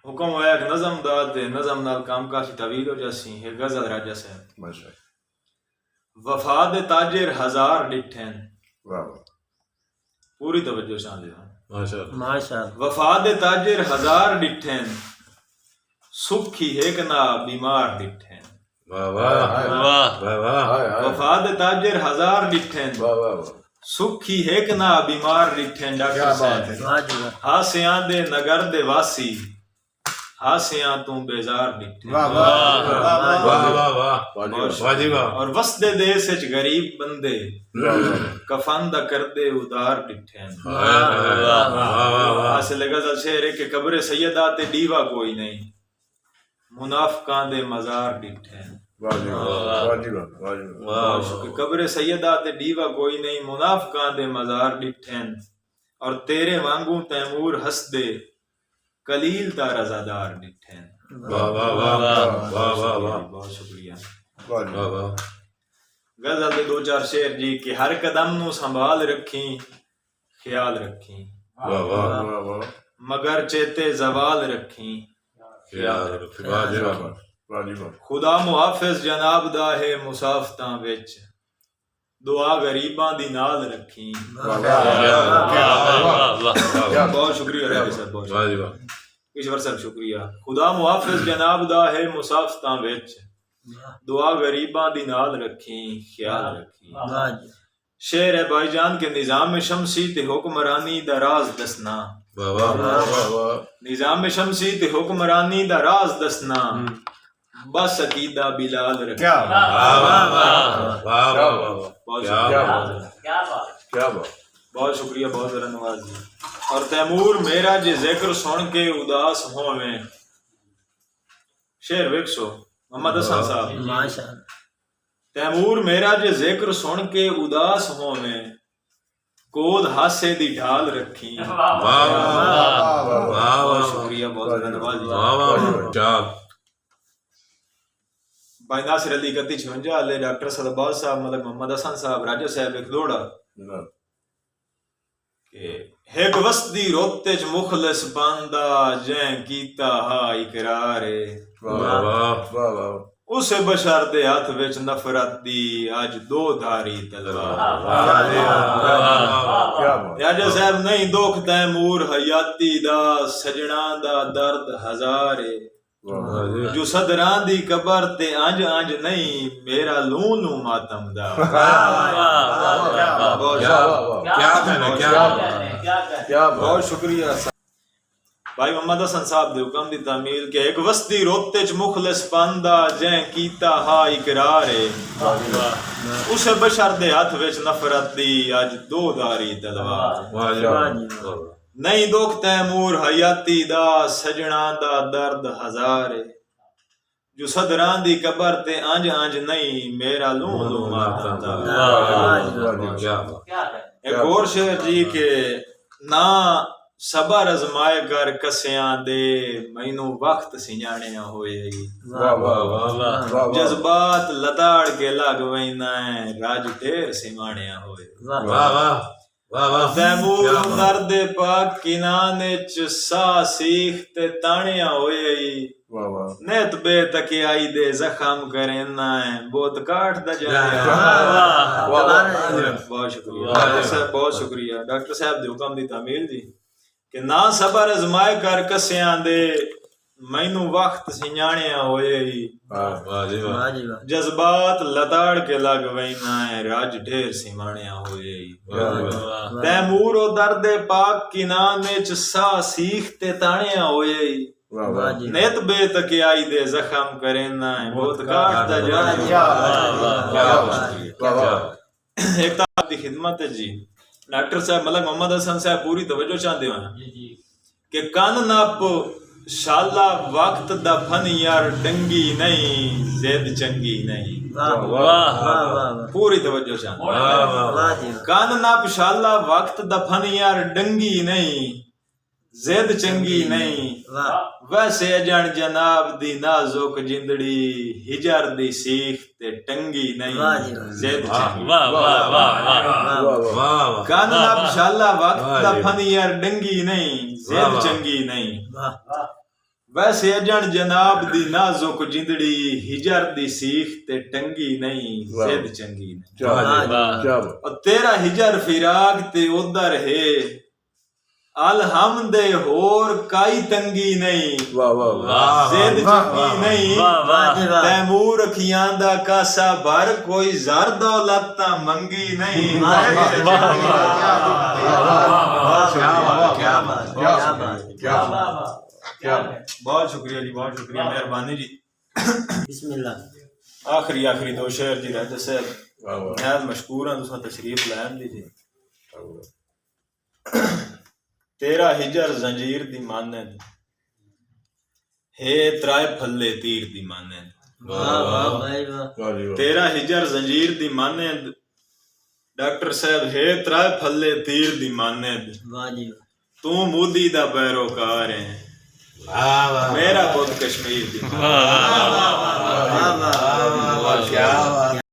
हुक्म होया कि नज़म दा ते नज़म नाल काम काफी तवील हो जासी। एक गज़ल राजा साहब। माशाअल्लाह। वफा दे ताजिर हजार डिठन। वाह पूरी तवज्जो चाहते हो। माशाअल्लाह माशाअल्लाह। वफा दे ताजिर हजार डिठन, सुखी एक ना बीमार डिठन। वाह वाह वाह वाह। वफा दे ताजिर हजार डिठन, वाह वाह। सुखी एक ना बीमार डिठन। डॉक्टर साहब हासियां दे नगर दे वासी, हासियां तू बेजार डिठन। वाह वाह वाह वाह वाह। और वसदे देश विच गरीब बंदे, कफन दा करदे उधार डिठन। हासिल गज़ल शेर है कि कब्र सैयदा ते दीवा कोई नहीं, मुनाफिकां दे मजार डिठन। कब्र सैयदा ते दीवा कोई नहीं, मुनाफिकां दे मजार डिठन। और तेरे वांगू तैमूर हसदे, कलील दा रज़ादार डिठन। बहुत शुक्रिया। गज़ल दे दो चार शेर जी कि हर कदम नू संभाल रखी, ख्याल रखी, मगर चेते जवाल रखी, खुदा मुहाफिज जनाब दा है मुसाफतां विच, दुआ गरीबां दी नाल रखी। बहुत शुक्रिया राजा साहब, बहुत ईश्वर साहब शुक्रिया। खुदा मुहाफिज जनाब दा है मुसाफतां विच, दुआ गरीबां दी नाल रखी, ख्याल रखी। शेर है भाईजान के निजाम शमसी ते हुक्मरानी दा राज दसना। निजाम शमसी ते हुक्मरानी दा राज दसना, बस अकीदा बिलाल रखी। बहुत शुक्रिया, बहुत जरा नवाजी। और तैमूर मेरा जे जिक्र सुन के उदास होवें, शेर विकसो मोहम्मद हसन साहब। तैमूर मेरा जे जिक्र सुन के उदास होवें, कोद हासे दी ढाल रखी। बहुत शुक्रिया, बहुत जरा नवाजी। भाई नासिर अली 3156 वाले डॉक्टर सदबाज साहब, मतलब मोहम्मद हसन साहब, राजा साहब एक लोड़ा के एक वस्ती रोते च मुखलिस बंदा, जैं कीता हा इकरारे, उसे बशर दे हाथ विच नफरत दी अज दो धारी तलवार। राजा साहब नहीं दुख तैमूर हयाती दा, सजना दा दर्द हजारे, जो सदरां दी कबर ते अंज अंज नहीं, मेरा लू लू मातम दा। बहुत शुक्रिया भाई मोहम्मद हसन साहब दे हुक्म दी तामील के एक वस्ती रोते च मुखलिस बंदा, जैं कीता हा इकरार, उसे बशर दे हाथ विच नफरत दी अज दो धारी तलवार। नहीं दुख तैमूर हयाती दा, सजना दा दर्द हजार, जो सदरां दी कबर ते अंज अंज नहीं, मेरा लू लू मातम दा। एक और शेर जी के ना सबर अजमाए कर कसियां दे, मैनू वक्त सिंजाणिया होए, जज्बात लताड़ के लग वैना है, राज ढेर सिमाणिया होए। तैमूर दर्द पाक किनाने च सा सीख ते ताणिया होए, नेत बेतकियाई दे जख्म करेना है, बोत काट दा जाया। बहुत शुक्रिया डॉक्टर साहब, बहुत शुक्रिया डॉक्टर साहब दे हुक्म दी तामील दी कि ना सबर अजमाए कर कसियां दे, मैनू वक्त सिंजाणिया होए, जज्बात लताड़ के लग वैना है, राज ढेर सिमाणिया होए। तैमूर ओ दर्द पाक किनाने च सा सीख ते ताणिया होए, नेत बेतकियाई दे जख्म करेना है, बहुत काट दा जाया। एक दी खिदमत है जी डॉक्टर साहब, मतलब मोहम्मद हसन साहब पूरी तवज्जो चाहते हैं कि कन नप शाला वक्त दा फन यार डंगी नहीं, जिद चंगी नहीं। पूरी तवज्जो चाहते। कन नप शाला वक्त दा फन यार डंगी नहीं, जिद चंगी नहीं। वैसे अजन जनाब दी नाजुक जिंदड़ी, हिजर दी सीख ते टंगी नहीं, जिद चंगी। कन नप शाला वक्त दा फन यार डंगी नहीं, जिद चंगी नहीं। वैसे अजन जनाब दी नाजुक जिंदड़ी हिजर दी सीख ते टंगी नहीं जिद चंगी नहीं और तेरा हिजर फिराक ते उधर है अलहमदे होर काई तंगी नहीं जिद चंगी नहीं तैमूर अखियां दा कासा भर कोई जर दौलत मंगी नहीं बहुत शुक्रिया जी, बहुत शुक्रिया, मेहरबानी जी। बिस्मिल्लाह। आखिरी दो शेर जी रहते साहब नहायत मशकूर हैं तुसां तशरीफ लैन दी जी। तेरा हिजर जंजीर दी मानद हे त्राए फल्ले तीर दी मानद तेरा हिजर जंजीर दी मानद डॉक्टर साहब हे त्राए फल्ले तीर दी मानद तू मोदी दा पैरोकार है मेरा खुद कश्मीर दी